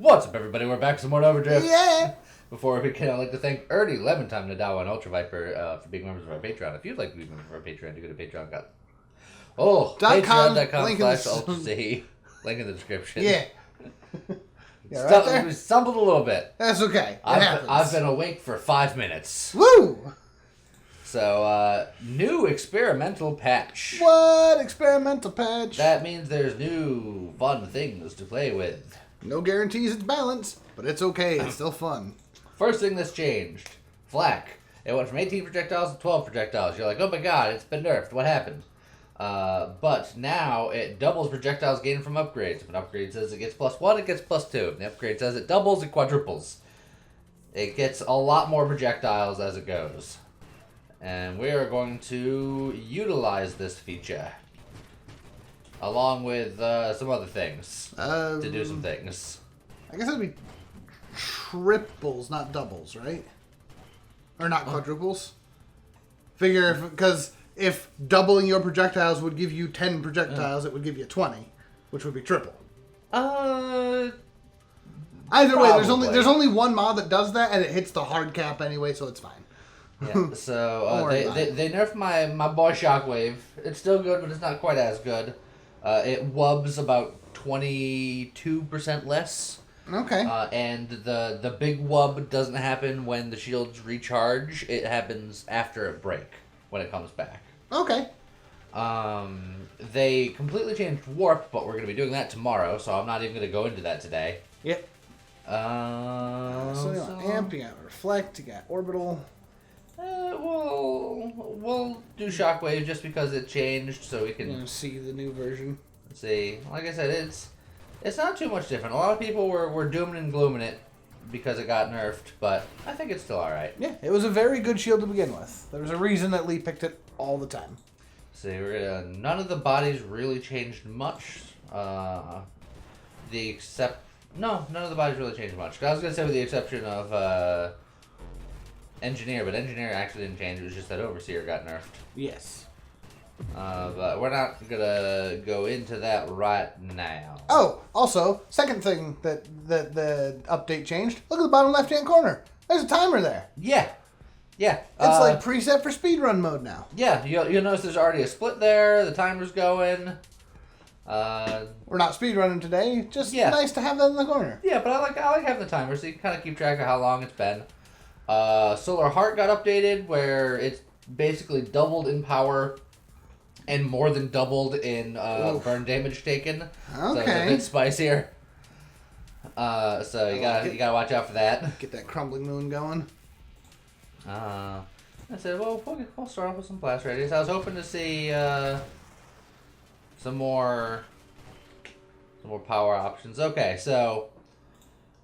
What's up, everybody? We're back with some more Overdrift. Yeah! Before we begin, I'd like to thank Ernie, Lemon Time, Nadawa, and Ultra Viper for being members of our Patreon. If you'd like to be a member of our Patreon, you go to Patreon. Patreon.com/UltraC. Link in the description. Yeah. Yeah, right We stumbled a little bit. That's okay. I've been awake for 5 minutes. Woo! So, new experimental patch. What? Experimental patch? That means there's new fun things to play with. No guarantees it's balanced, but it's okay. It's still fun. First thing that's changed. Flak. It went from 18 projectiles to 12 projectiles. You're like, oh my god, it's been nerfed. What happened? But now it doubles projectiles gained from upgrades. If an upgrade says it gets +1, it gets +2. If the upgrade says it doubles, it quadruples. It gets a lot more projectiles as it goes. And we are going to utilize this feature. Along with some other things. To do some things. I guess that'd be triples, not doubles, right? Or not quadruples? Figure, because if doubling your projectiles would give you 10 projectiles, it would give you 20, which would be triple. Either way, there's only one mod that does that, and it hits the hard cap anyway, so it's fine. Yeah, so they nerfed my boy Shockwave. It's still good, but it's not quite as good. It wubs about 22% less. Okay. And the big wub doesn't happen when the shields recharge. It happens after a break, when it comes back. Okay. They completely changed warp, but we're going to be doing that tomorrow, so I'm not even going to go into that today. Yep. So you got amp, you got reflect, you got orbital. We'll do Shockwave just because it changed, so we can see the new version. See, like I said, it's not too much different. A lot of people were dooming and glooming it because it got nerfed, but I think it's still all right. Yeah, it was a very good shield to begin with. There was a reason that Lee picked it all the time. See, none of the bodies really changed much. None of the bodies really changed much. I was gonna say with the exception of Engineer, but Engineer actually didn't change. It was just that Overseer got nerfed. Yes. But we're not gonna go into that right now. Oh, also, second thing that the update changed. Look at the bottom left-hand corner. There's a timer there. Yeah. It's like preset for speedrun mode now. Yeah, you'll notice there's already a split there. The timer's going. We're not speedrunning today. Just nice to have that in the corner. Yeah, but I like having the timer so you can kind of keep track of how long it's been. Solar Heart got updated where it's basically doubled in power and more than doubled in burn damage taken. Okay. So it's a bit spicier. So you gotta watch out for that. Get that crumbling moon going. I said, well, we'll start off with some blast radius. I was hoping to see some more power options. Okay, so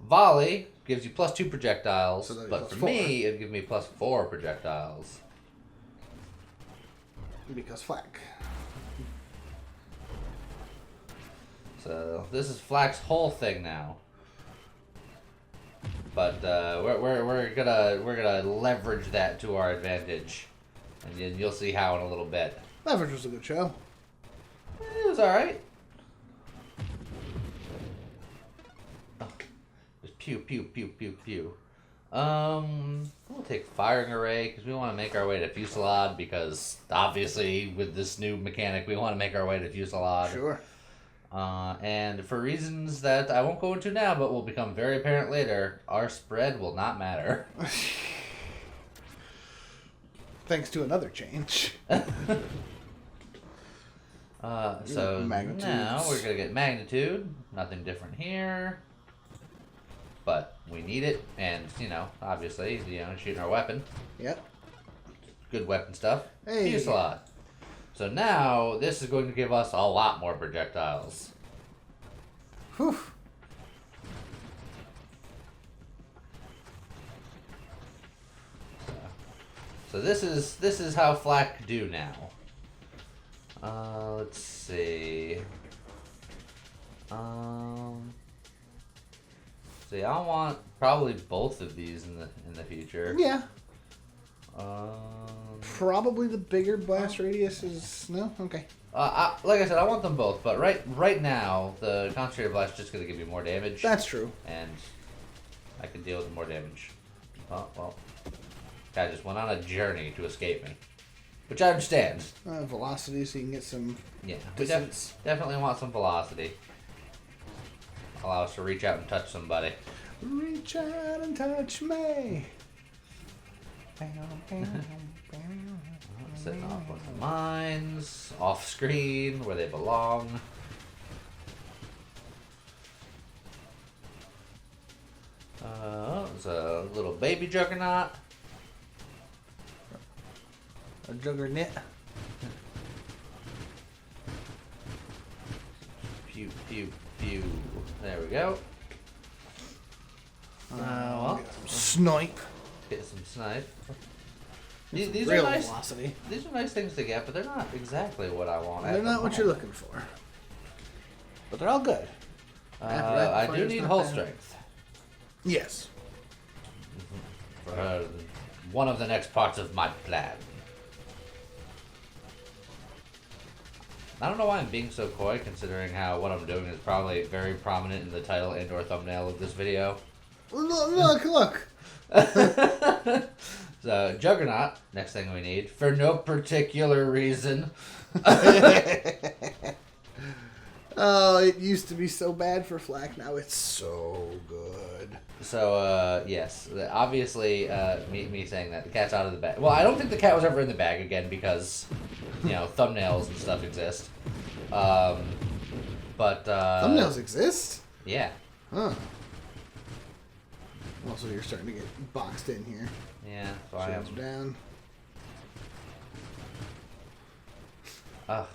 volley gives you +2 projectiles, but for me, it'd give me +4 projectiles. Because flak. So this is Flak's whole thing now. But we're gonna leverage that to our advantage, and you'll see how in a little bit. Leverage was a good show. It was all right. Just pew pew pew pew pew. We'll take firing array because we want to make our way to Fusillade because obviously with this new mechanic we want to make our way to Fusillade. Sure. And for reasons that I won't go into now but will become very apparent later, our spread will not matter. Thanks to another change. So now we're going to get magnitude. Nothing different here. But we need it, and, obviously, shooting our weapon. Yep. Good weapon stuff. Hey. Fusillade. So now, this is going to give us a lot more projectiles. Whew. So this is how flak do now. Let's see. See, I want probably both of these in the future. Yeah. Probably the bigger blast radius is no? Okay. Like I said, I want them both, but right now, the Concentrated Blast is just going to give you more damage. That's true. And I can deal with more damage. Oh, well. Guy just went on a journey to escape me. Which I understand. Velocity, so you can get some distance. We definitely want some velocity. Allow us to reach out and touch somebody. Reach out and touch me. Setting off with the mines, off screen, where they belong. There's a little baby juggernaut. A juggernaut. Pew, pew, pew. There we go. Well, snipe. Get some snipe. These Real are nice. velocity. These are nice things to get, but they're not exactly what I want. They're not what you're looking for. But they're all good. I do need hull strength. Yes. For one of the next parts of my plan. I don't know why I'm being so coy, considering how what I'm doing is probably very prominent in the title and/or thumbnail of this video. Look. So, Juggernaut, next thing we need, for no particular reason. Oh, it used to be so bad for Flak, now it's so good. So, yes, obviously, me saying that, the cat's out of the bag. Well, I don't think the cat was ever in the bag again because, thumbnails and stuff exist. Thumbnails exist? Yeah. Huh. Also, you're starting to get boxed in here. Yeah, so I am. Down. Ugh.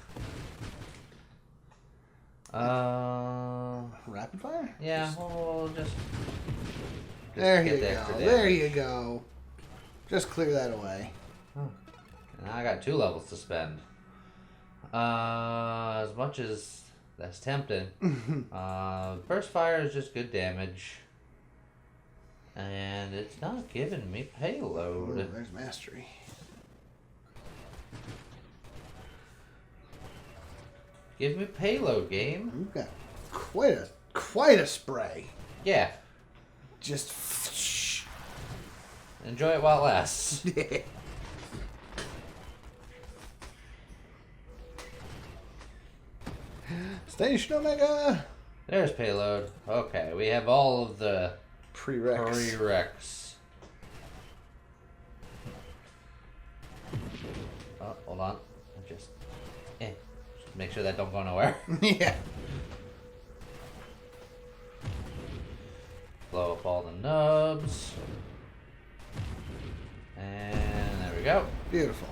Rapid fire? Yeah, we'll just there get you go. There you go. Just clear that away. And I got 2 levels to spend. As much as that's tempting. Burst fire is just good damage. And it's not giving me payload. Ooh, there's mastery. Give me payload, game. You've got quite a spray. Yeah. Just enjoy it while it lasts. Station Omega. There's payload. Okay, we have all of the prereqs. Oh, hold on. Just make sure that don't go nowhere. Yeah. Blow up all the nubs. And there we go. Beautiful.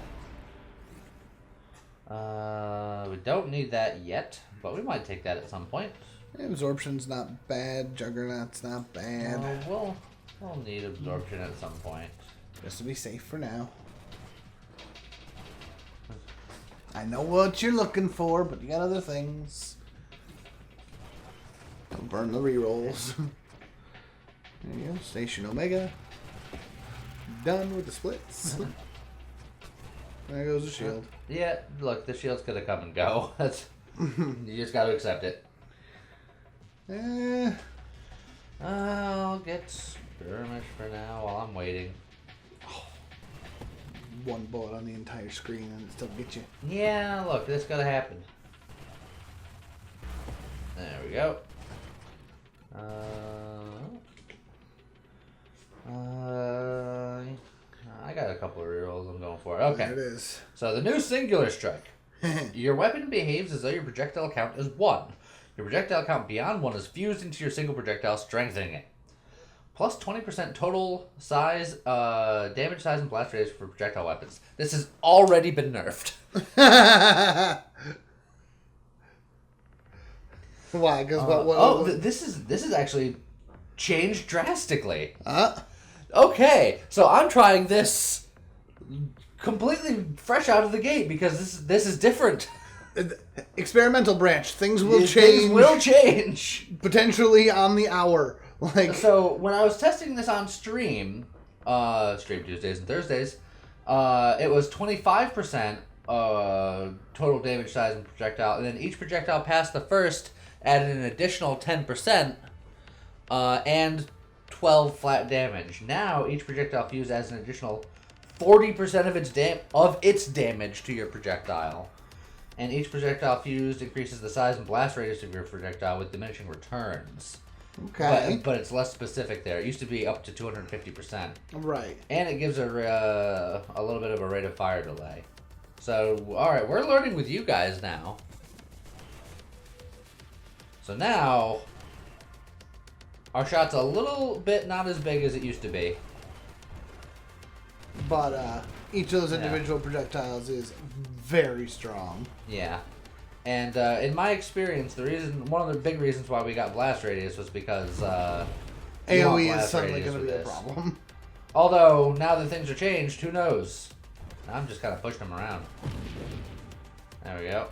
We don't need that yet, but we might take that at some point. Absorption's not bad. Juggernaut's not bad. We'll need absorption at some point. Just to be safe for now. I know what you're looking for, but you got other things. Don't burn the rerolls. There you go. Station Omega. Done with the splits. There goes the shield. Yeah, look, the shield's gonna come and go. That's you just gotta accept it. I'll get skirmish for now while I'm waiting. One bullet on the entire screen and it still gets you. Yeah, look, this gotta happen. There we go. I got a couple of rerolls I'm going for. Okay. There it is. So the new singular strike. Your weapon behaves as though your projectile count is 1. Your projectile count beyond 1 is fused into your single projectile, strengthening it. Plus 20% total size, damage size, and blast radius for projectile weapons. This has already been nerfed. Why? Because this is actually changed drastically. Okay, so I'm trying this completely fresh out of the gate because this is different. Experimental branch. Things will change. Things will change. Potentially on the hour. So when I was testing this on stream Tuesdays and Thursdays, it was 25% total damage, size, and projectile. And then each projectile past the first added an additional 10%, and 12 flat damage. Now each projectile fused adds an additional 40% of its damage to your projectile. And each projectile fused increases the size and blast radius of your projectile with diminishing returns. Okay. But it's less specific there. It used to be up to 250%. Right. And it gives a little bit of a rate of fire delay. So, alright, we're learning with you guys now. So now, our shot's a little bit not as big as it used to be. But each of those individual projectiles is very strong. Yeah. And in my experience, one of the big reasons why we got blast radius was because AoE is suddenly going to be a problem. Although now that things are changed, who knows? I'm just kind of pushing them around. There we go.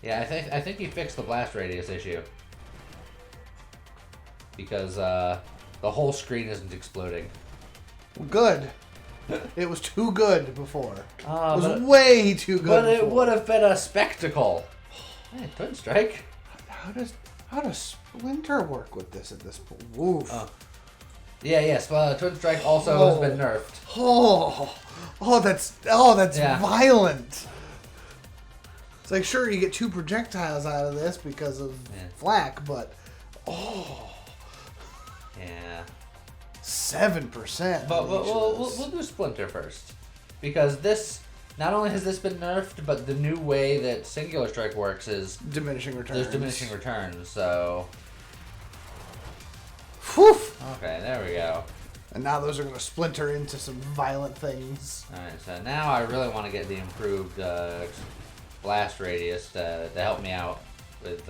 Yeah, I think he fixed the blast radius issue because the whole screen isn't exploding. Good. It was too good before. It was but, way too good. But before. it would have been a spectacle. Hey, Twin Strike. How does Splinter work with this at this point? Woof. Yeah. Twin Strike also has been nerfed. That's violent. It's like, sure, you get 2 projectiles out of this because of flak, but yeah. 7%. But we'll do Splinter first. Because this, not only has this been nerfed, but the new way that Singular Strike works is diminishing returns. There's diminishing returns, so... Whew. Okay, there we go. And now those are going to splinter into some violent things. Alright, so now I really want to get the improved blast radius to help me out with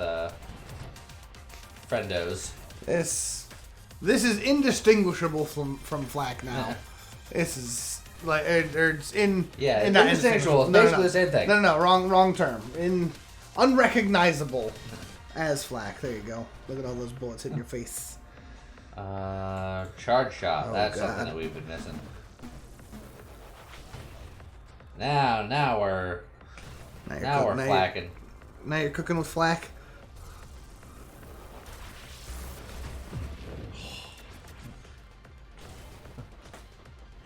friendos. This is indistinguishable from flak now. This is like it's indistinguishable. It's basically the same thing. No, wrong term. Unrecognizable as flak. There you go. Look at all those bullets hitting your face. Charge shot. That's something that we've been missing. Now we're flacking. Now you're cooking with flak.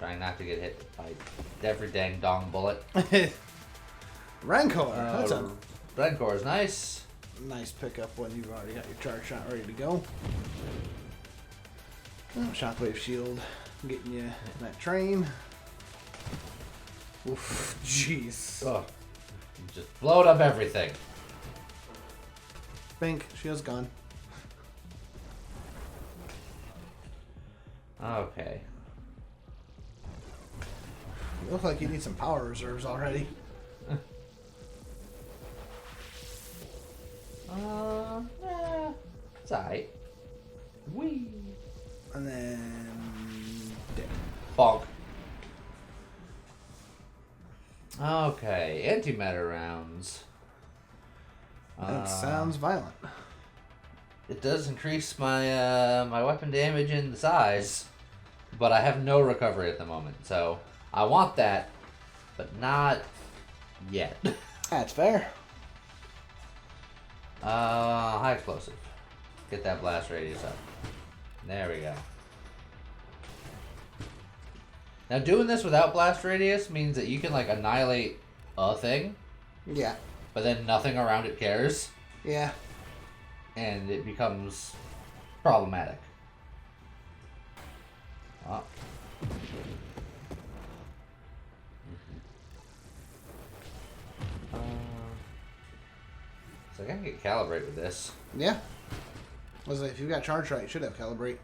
Trying not to get hit by every dang dong bullet. Rancor. Rancor is nice. Nice pickup when you've already got your charge shot ready to go. Shockwave shield getting you that train. Oof, jeez. Oh, just blowed up everything. Bink, shield's gone. Okay. You look like you need some power reserves already. It's alright. Whee! And then... dead. Bonk. Okay, antimatter rounds. That sounds violent. It does increase my my weapon damage and size, but I have no recovery at the moment, so I want that, but not yet. That's fair. High explosive. Get that blast radius up. There we go. Now doing this without blast radius means that you can like annihilate a thing. Yeah. But then nothing around it cares. Yeah. And it becomes problematic. Oh. So I gotta get calibrate with this. Yeah. I was like, if you've got charge right, you should have calibrate.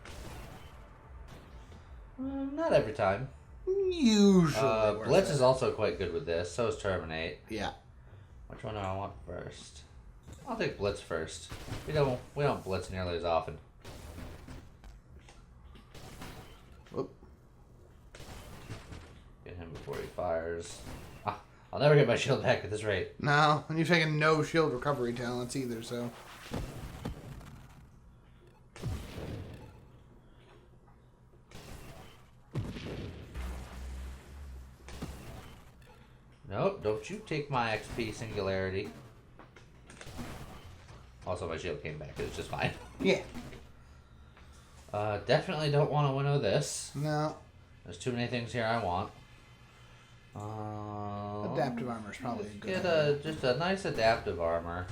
Not every time. Usually. Blitz is also quite good with this. So is Terminate. Yeah. Which one do I want first? I'll take Blitz first. We don't Blitz nearly as often. Whoop. Get him before he fires. I'll never get my shield back at this rate. No, and you've taken no shield recovery talents either, so. Nope, don't you take my XP singularity. Also, my shield came back. It's just fine. Yeah. Definitely don't want to winnow this. No. There's too many things here I want. Adaptive armor is probably a good Get just a nice adaptive armor.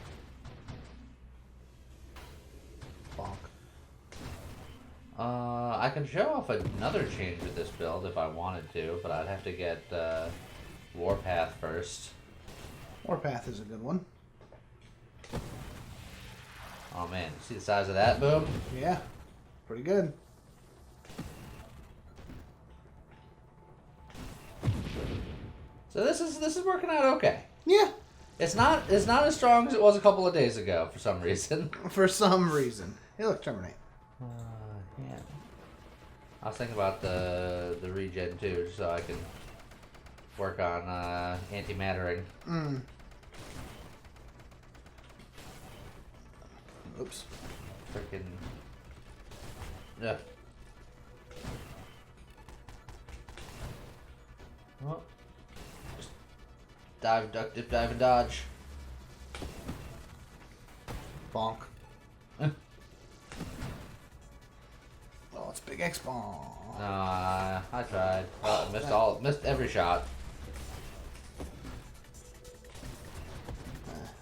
bonk. I can show off another change with this build if I wanted to, but I'd have to get Warpath first. Warpath is a good one. Oh man, see the size of that boom? Yeah. Pretty good. So this is working out okay. Yeah. It's not as strong as it was a couple of days ago for some reason. For some reason. Hey, look, Terminate. Yeah. I was thinking about the regen too, so I can work on antimattering. Oops. Freaking. Yeah. Well, just dive, duck, dip, dive, and dodge. Bonk. Oh, it's Big X Bomb. I tried. Missed every shot.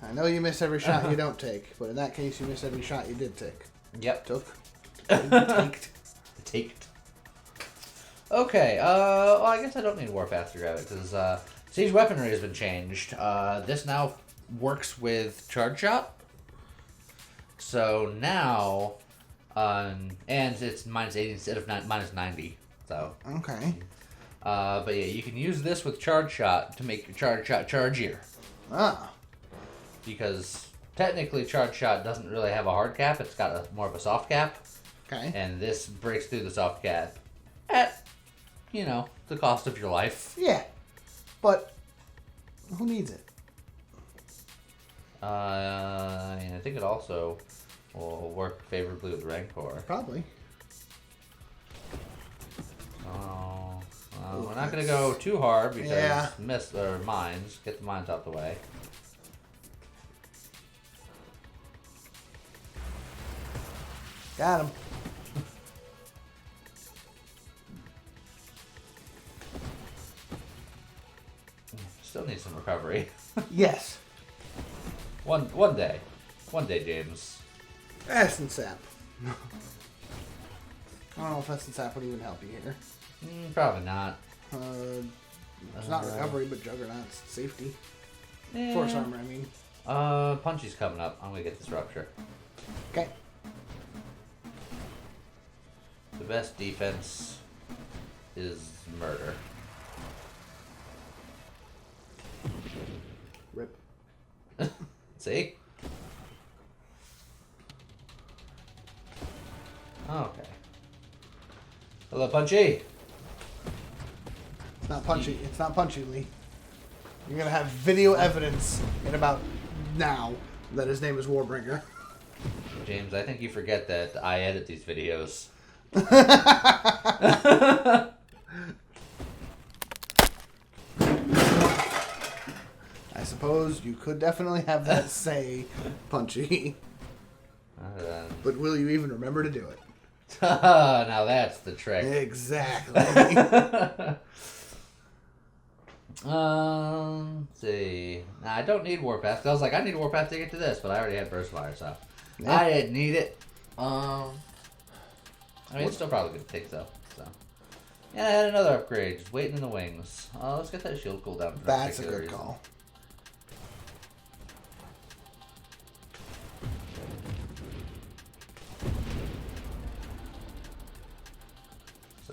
I know you miss every shot you don't take, but in that case, you miss every shot you did take. Yep. Took. Taked. Okay, well, I guess I don't need Warpath to grab it, because Siege Weaponry has been changed. This now works with Charge Shot. So now, and it's -80 instead of -90, so. Okay. But yeah, you can use this with Charge Shot to make your Charge Shot chargier. Ah. Because technically Charge Shot doesn't really have a hard cap, it's got more of a soft cap. Okay. And this breaks through the soft cap at, the cost of your life. Yeah. But who needs it? And I think it also will work favorably with Rancor. Probably. Oh, we're not going to go too hard because Yeah. mines. Get the mines out the way. Got him. Still need some recovery. Yes. One day, James. Essence Sap. I don't know if Essence Sap would even help you here. Probably not. It's not recovery, but Juggernaut's safety. Yeah. Force armor, I mean. Punchy's coming up. I'm gonna get this rupture. Okay. The best defense is murder. Rip. See? Okay. Hello, Punchy. It's not punchy. It's not punchy, Lee. You're gonna have video evidence in about now that his name is Warbringer. James, I think you forget that I edit these videos. I suppose you could definitely have that say punchy. But will you even remember to do it? Now that's the trick. Exactly. Let's see. Nah, I don't need Warpath. I was like, I need Warpath to get to this, but I already had Burst Fire, so Yeah. I didn't need it. I mean, it's still probably good to take though. So, yeah, I had another upgrade, just waiting in the wings. Let's get that shield cooldown. For That's a particular good reason. call.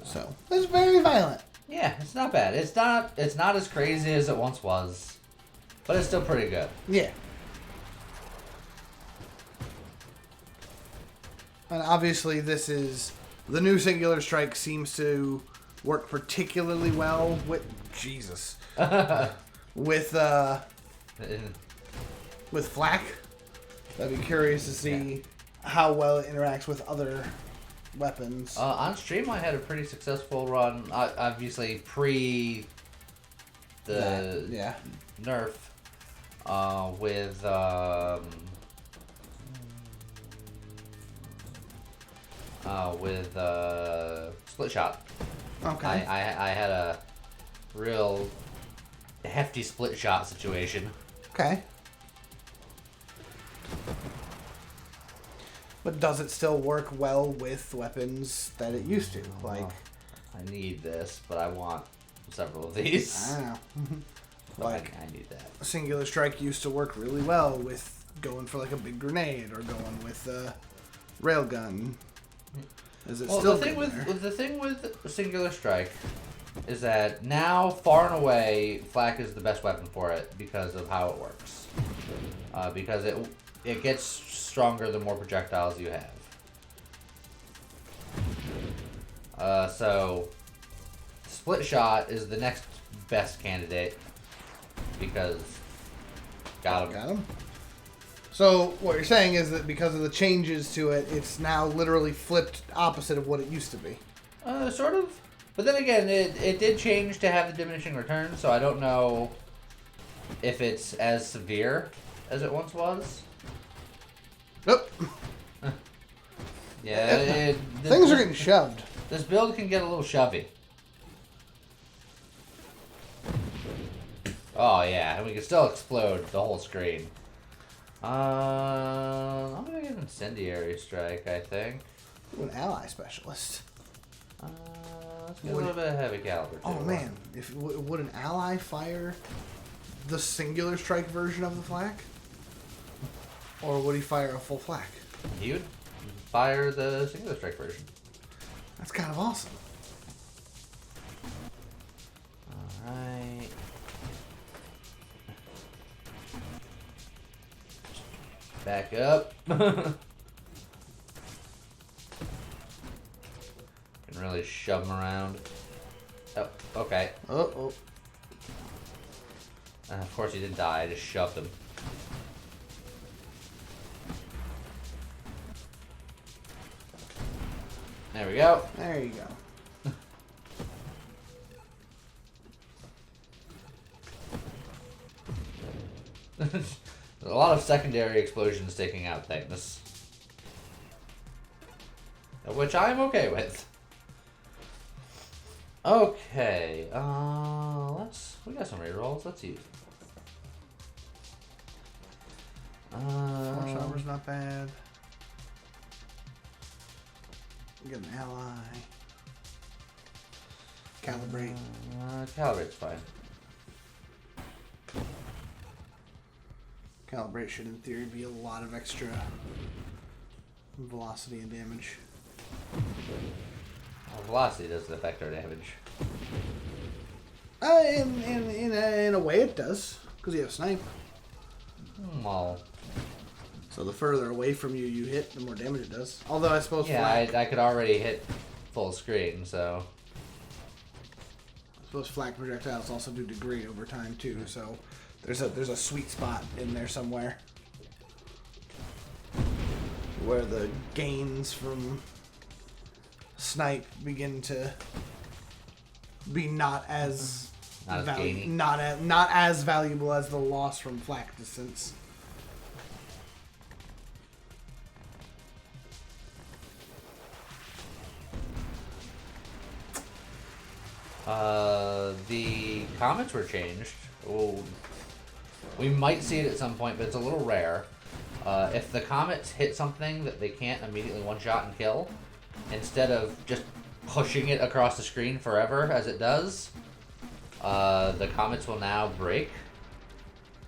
So it's very violent. Yeah, it's not bad. It's not as crazy as it once was, but it's still pretty good. Yeah. And obviously, this is the new Singular Strike seems to work particularly well with Jesus with Flak. I'd be curious to see how well it interacts with other weapons. On stream, I had a pretty successful run. Obviously, pre the yeah. nerf with split shot. Okay. I had a real hefty split shot situation. Okay. But does it still work well with weapons that it used to? Like, I need this, but I want several of these. I don't know. Like, I need that. Singular strike used to work really well with going for like a big grenade or going with a railgun. Is it still the thing with singular strike is that now far and away flak is the best weapon for it because of how it works. Because it gets stronger the more projectiles you have. So split shot is the next best candidate because got him. So what you're saying is that because of the changes to it, it's now literally flipped opposite of what it used to be. Sort of. But then again, it did change to have the diminishing return, so I don't know if it's as severe as it once was. Nope. Yeah, things are getting shoved. This build can get a little shovey. Oh yeah, and we can still explode the whole screen. I'm gonna get incendiary strike, I think. An ally specialist. Let's get a little bit of heavy caliber too. Oh man, would an ally fire the singular strike version of the flak, or would he fire a full flak? He would fire the singular strike version. That's kind of awesome. All right. Back up. Can really shove him around. Oh, okay. Oh. Of course he didn't die, I just shoved him. There we go. There you go. A lot of secondary explosions taking out things. Which I'm okay with. Okay, we got some rerolls, let's use them. Force armor's not bad. We get an ally. Calibrate. Calibrate's fine. Calibrate should, in theory, be a lot of extra velocity and damage. Well, velocity doesn't affect our damage. In a way it does, because you have snipe. Well, so the further away from you hit, the more damage it does. Although I suppose yeah, I could already hit full screen, so. I suppose flak projectiles also do degrade over time too, so there's a sweet spot in there somewhere where the gains from snipe begin to be not as not as valuable as the loss from flak distance. The comments were changed. Oh, we might see it at some point, but it's a little rare. If the comets hit something that they can't immediately one-shot and kill, instead of just pushing it across the screen forever as it does, the comets will now break.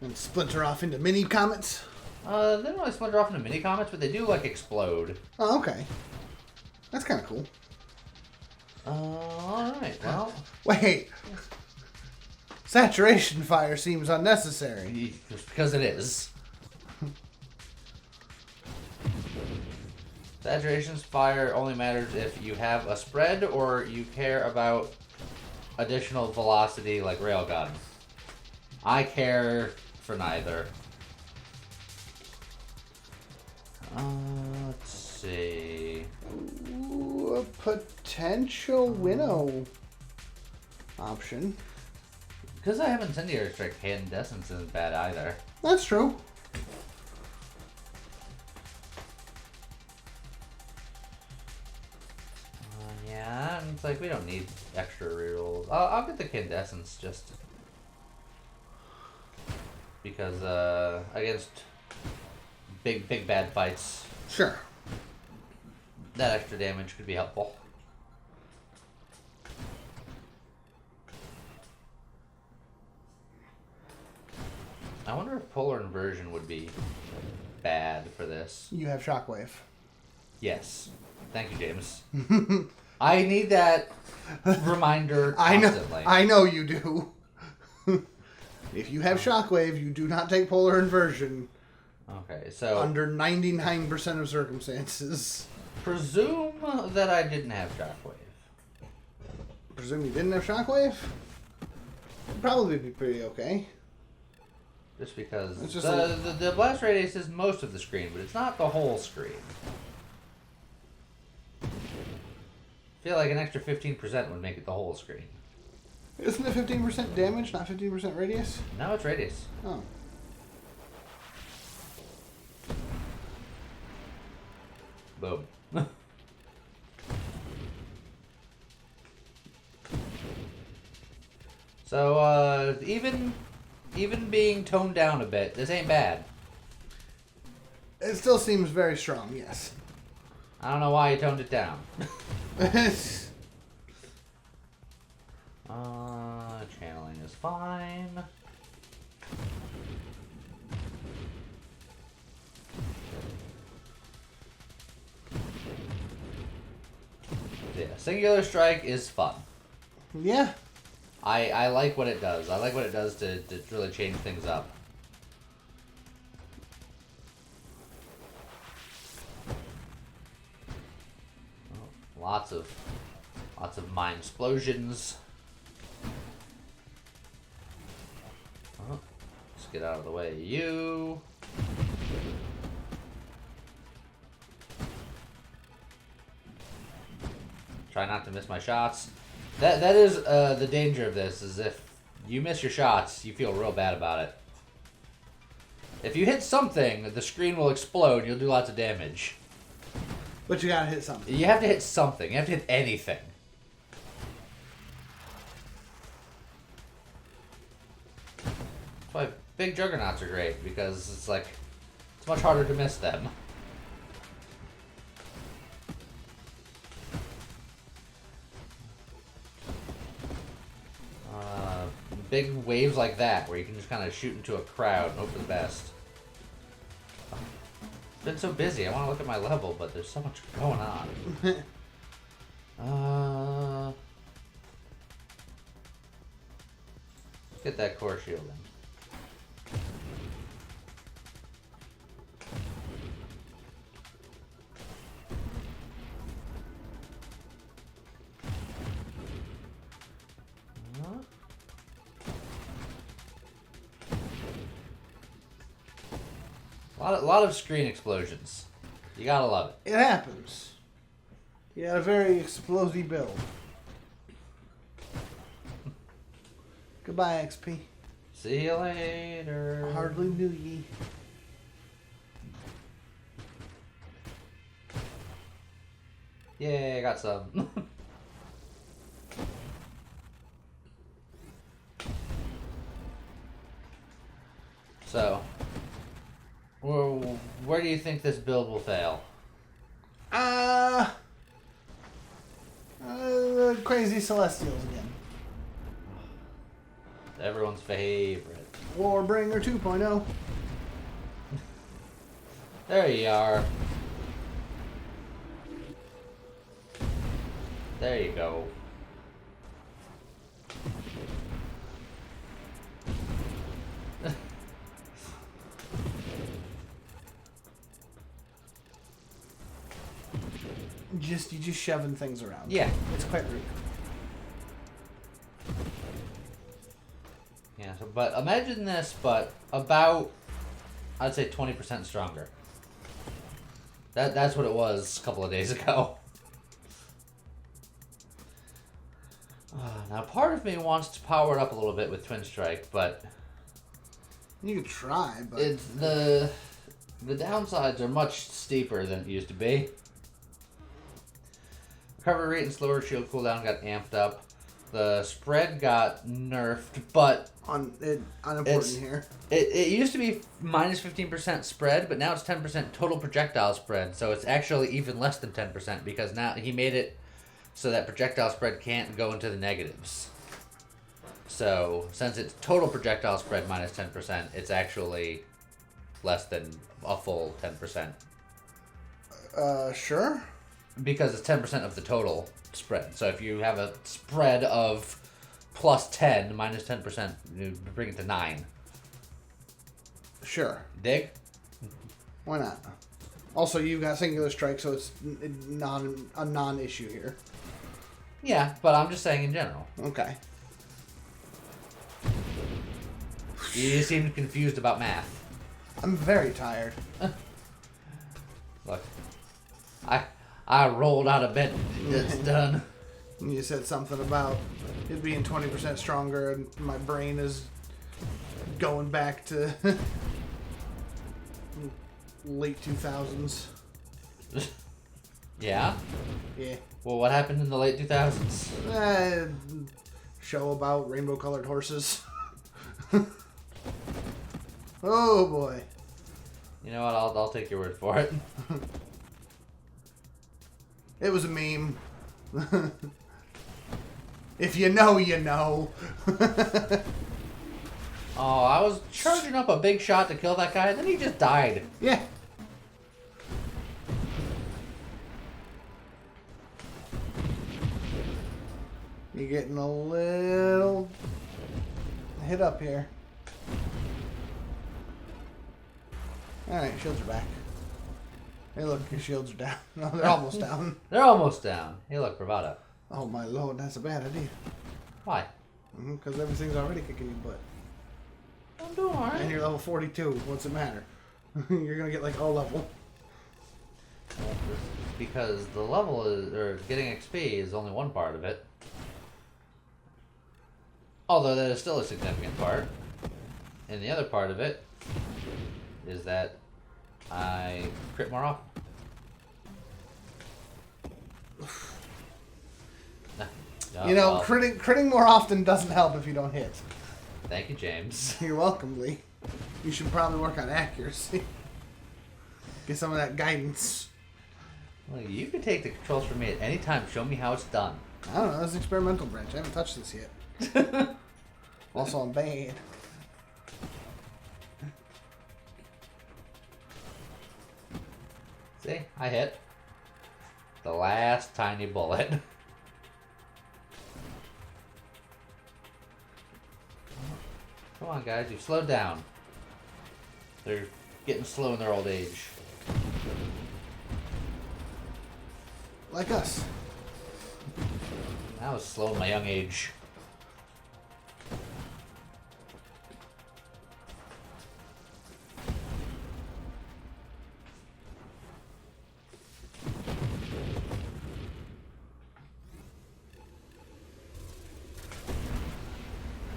And splinter off into mini comets? They don't really splinter off into mini comets, but they do, like, explode. Oh, okay. That's kind of cool. Alright, well. Wait. Saturation fire seems unnecessary. Just because it is. Saturation fire only matters if you have a spread or you care about additional velocity like railgun. I care for neither. Let's see. Ooh, a potential winnow option. Because I have Incendiary Strike, Incandescence isn't bad either. That's true. Yeah, and it's like we don't need extra rerolls. I'll get the Incandescence just because against big bad fights, Sure. that extra damage could be helpful. I wonder if Polar Inversion would be bad for this. You have Shockwave. Yes. Thank you, James. I need that reminder I constantly. know you do. If you have Shockwave, you do not take Polar Inversion. Okay, so Under 99% of circumstances. presume that I didn't have Shockwave. Presume you didn't have Shockwave? It'd probably be pretty okay. Just because It's just the blast radius is most of the screen, but it's not the whole screen. I feel like an extra 15% would make it the whole screen. Isn't it 15% damage, not 15% radius? No, it's radius. Oh. Boom. So, even being toned down a bit, this ain't bad. It still seems very strong, yes. I don't know why you toned it down. Channeling is fine. Yeah, Singular Strike is fun. Yeah. I like what it does. I like what it does to really change things up. Oh, lots of mine explosions. Oh, let's get out of the way, you. Try not to miss my shots. That is the danger of this, is if you miss your shots, you feel real bad about it. If you hit something, the screen will explode, you'll do lots of damage. But you gotta hit something. You have to hit something. You have to hit anything. That's why big juggernauts are great, because it's like, it's much harder to miss them. Big waves like that, where you can just kind of shoot into a crowd and hope for the best. It's been so busy, I want to look at my level, but there's so much going on. Let's get that core shield in. A lot of screen explosions. You gotta love it. It happens. You had a very explosive build. Goodbye, XP. See you later. I hardly knew ye. Yay, I got some. So, where do you think this build will fail? Crazy Celestials again. Everyone's favorite. Warbringer 2.0. There you are. There you go. You just shoving things around. Yeah. It's quite rude. Yeah, so, but imagine this, but about, I'd say 20% stronger. That's what it was a couple of days ago. Oh Now, part of me wants to power it up a little bit with Twin Strike, but You could try, but it's the downsides are much steeper than it used to be. Recovery rate and slower shield cooldown got amped up. The spread got nerfed, but unimportant here. It used to be minus 15% spread, but now it's 10% total projectile spread. So it's actually even less than 10% because now he made it so that projectile spread can't go into the negatives. So since it's total projectile spread minus 10%, it's actually less than a full 10%. Sure. Because it's 10% of the total spread. So if you have a spread of plus 10 minus 10%, you bring it to 9. Sure. Dig? Why not? Also, you've got singular strike, so it's a non-issue here. Yeah, but I'm just saying in general. Okay. You seem confused about math. I'm very tired. Look, I rolled out of bed. It's done. You said something about it being 20% stronger, and my brain is going back to late 2000s. Yeah? Yeah. Well, what happened in the late 2000s? Show about rainbow-colored horses. Oh boy. You know what? I'll take your word for it. It was a meme. If you know, you know. Oh, I was charging up a big shot to kill that guy, and then he just died. Yeah. You're getting a little hit up here. Alright, shields are back. Hey look, your shields are down. No, they're almost down. They're almost down. Hey, look, bravado. Oh my lord, that's a bad idea. Why? Because everything's already kicking your butt. I'm doing alright. And you're level 42. What's it matter? You're gonna get like all level. Because the level is, or getting XP is only one part of it. Although that is still a significant part. And the other part of it is that I crit more often. You know, critting more often doesn't help if you don't hit. Thank you, James. You're welcome, Lee. You should probably work on accuracy. Get some of that guidance. Well, you can take the controls from me at any time. Show me how it's done. I don't know. That's an experimental branch. I haven't touched this yet. Also, I'm bad. See? I hit. The last tiny bullet. Come on, guys. You've slowed down. They're getting slow in their old age. Like us. I was slow in my young age.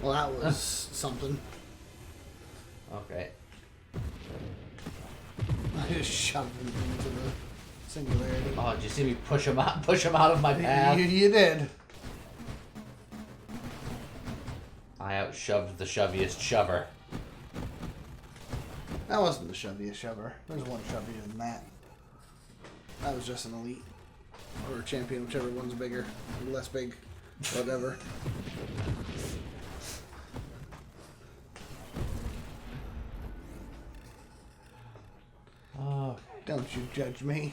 Well, that was something. Okay. I just shoved him into the singularity. Oh, did you see me push him out of my path? You did. I outshoved the shoviest shover. That wasn't the shoviest shover. There's one shovier than that. That was just an elite. Or a champion, whichever one's bigger. Or less big. Whatever. Oh. Don't you judge me.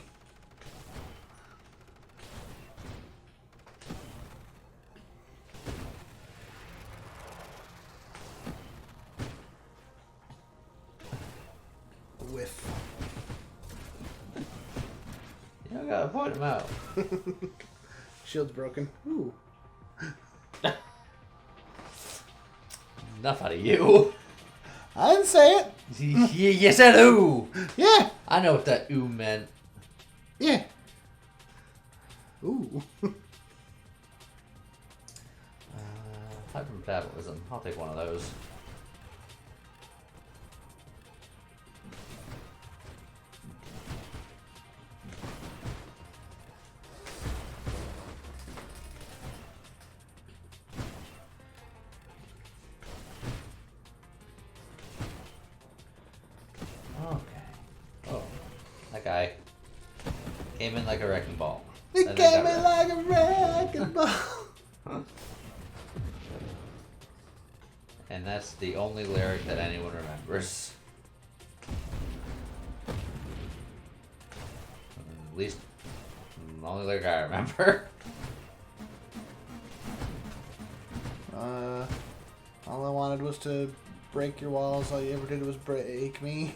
Whiff. You don't gotta point him out. Shield's broken. Ooh. Enough out of you. I didn't say it. You said ooh. Yeah. I know what that ooh meant. Yeah. Ooh. metabolism. I'll take one of those. That guy came in like a wrecking ball. It came in like a wrecking ball. And that's the only lyric that anyone remembers. At least the only lyric I remember. All I wanted was to break your walls. All you ever did was break me.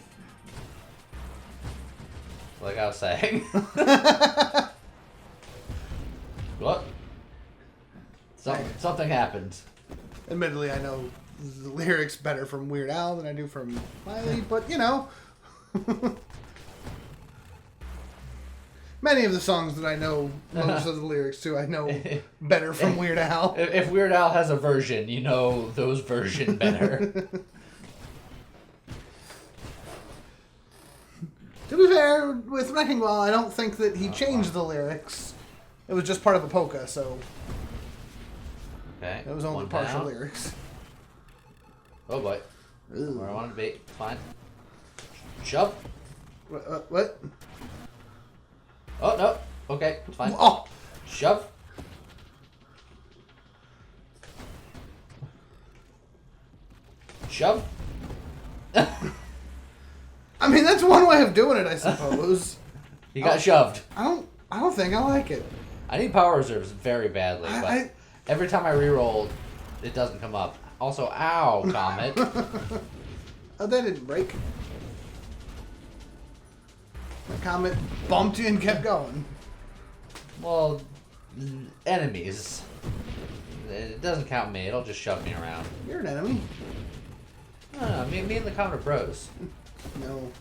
Like I was saying. What? Something happened. Admittedly, I know the lyrics better from Weird Al than I do from Miley, but you know. Many of the songs that I know most of the lyrics to, I know better from Weird Al. If Weird Al has a version, you know those version better. To be fair, with Wrecking Ball, I don't think that he changed the lyrics. It was just part of a polka, so okay. it was only partial lyrics. Oh boy. Ooh. Where I wanted to be. Fine. Shove. What? Oh, no. Okay, it's fine. Oh! Shove. Shove. I mean, that's one way of doing it, I suppose. You got shoved. I don't think I like it. I need power reserves very badly, but every time I reroll, it doesn't come up. Also, ow, Comet. Oh, that didn't break. The Comet bumped you and kept going. Well, enemies. It doesn't count me. It'll just shove me around. You're an enemy. No, me and the Comet are bros. No.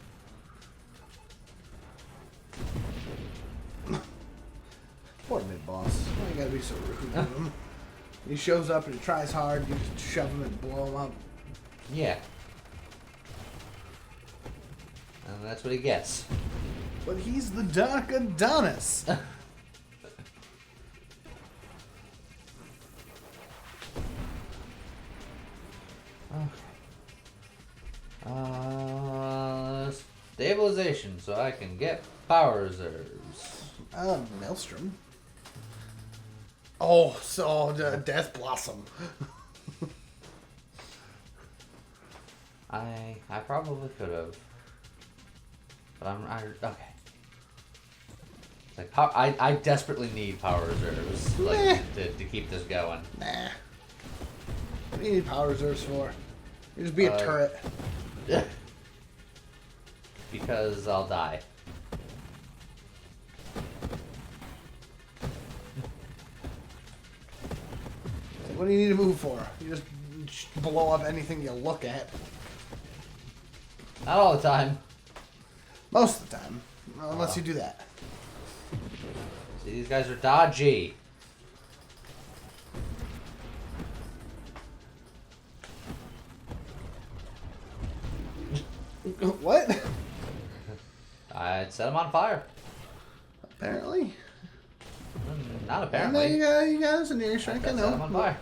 Poor mid-boss. Why you gotta be so rude to him? He shows up and he tries hard, you just shove him and blow him up. Yeah. And that's what he gets. But he's the Dark Adonis. Stabilization, so I can get power reserves. Maelstrom. Oh, so Death Blossom. I probably could have, but okay. Like I desperately need power reserves, like to keep this going. Nah. What do you need power reserves for? You just be a turret. Because I'll die. What do you need to move for? You just blow up anything you look at. Not all the time. Most of the time. Unless you do that. See, these guys are dodgy. What? I'd set them on fire. Apparently. Not apparently. You got us in the air strike, I know. Set them on fire.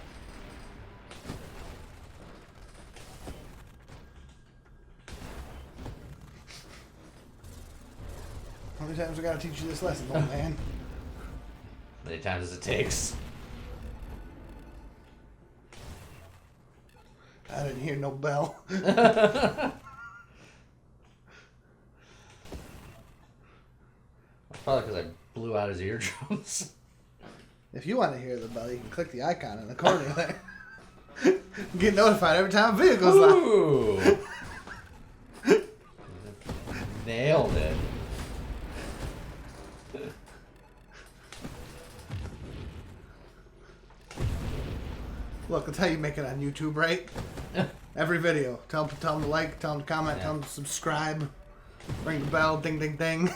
How many times I gotta teach you this lesson, old man? Many times as it takes. I didn't hear no bell. Probably because I blew out his eardrums. If you want to hear the bell, you can click the icon in the corner there. Get notified every time a video goes live. Ooh. Nailed it. Look, that's how you make it on YouTube, right? Every video. Tell them to like, tell them to comment, tell them to subscribe. Ring the bell, ding, ding, ding.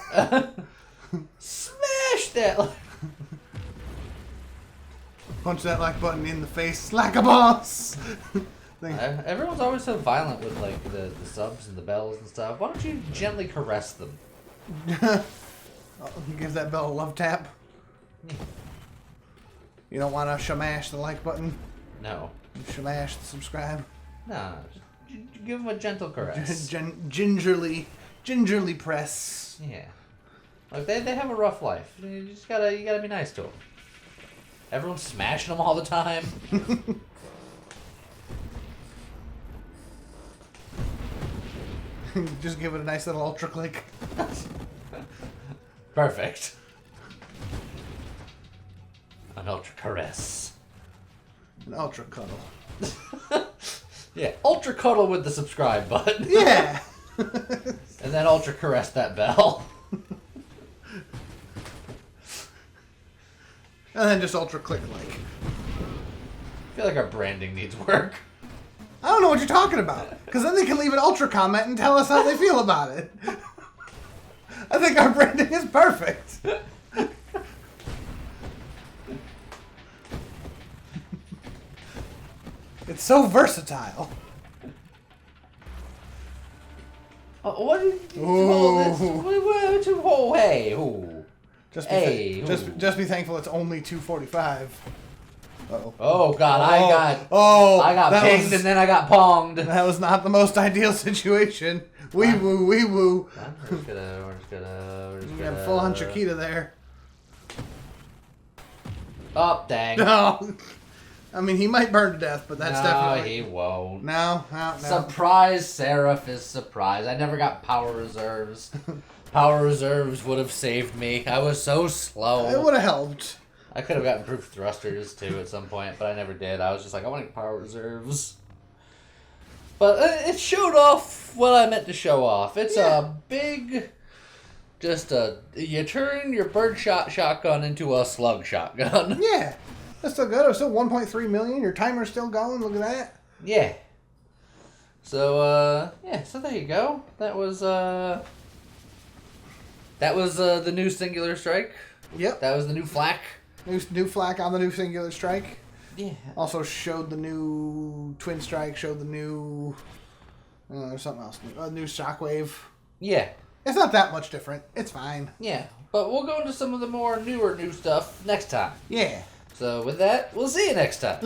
Smash that! Punch that like button in the face like a boss. Everyone's always so violent with like the subs and the bells and stuff. Why don't you gently caress them? Give that bell a love tap. You don't want to shamash the like button? No. Shamash the subscribe? No. Just give them a gentle caress. Gingerly press. Yeah. Like they have a rough life. You just gotta be nice to them. Everyone's smashing them all the time. Just give it a nice little ultra click. Perfect. An ultra caress. An ultra cuddle. Yeah, ultra cuddle with the subscribe button. Yeah. And then ultra caress that bell. And then just ultra click like. I feel like our branding needs work. I don't know what you're talking about. Because then they can leave an ultra comment and tell us how they feel about it. I think our branding is perfect. It's so versatile. What did you call this? Oh, hey, ooh. Just be thankful it's only 2:45. Uh-oh. Oh God, I got pinged and then I got ponged. That was not the most ideal situation. Wee woo. We're just gonna You got full on Chiquita there. Oh, dang. No. I mean, he might burn to death, but that's definitely... No, he won't. No. Surprise, Seraph is surprise. I never got power reserves. Power reserves would have saved me. I was so slow. It would have helped. I could have gotten improved thrusters, too, at some point, but I never did. I was just like, I want to get power reserves. But it showed off what I meant to show off. It's a big... you turn your birdshot shotgun into a slug shotgun. Yeah. That's still good. It was still 1.3 million. Your timer's still going. Look at that. Yeah. So, so there you go. That was the new Singular Strike. Yep. That was the new flak. New flak on the new Singular Strike. Yeah. Also showed the new Twin Strike. Showed the new... there's something else. New Shockwave. Yeah. It's not that much different. It's fine. Yeah. But we'll go into some of the more new stuff next time. Yeah. So with that, we'll see you next time.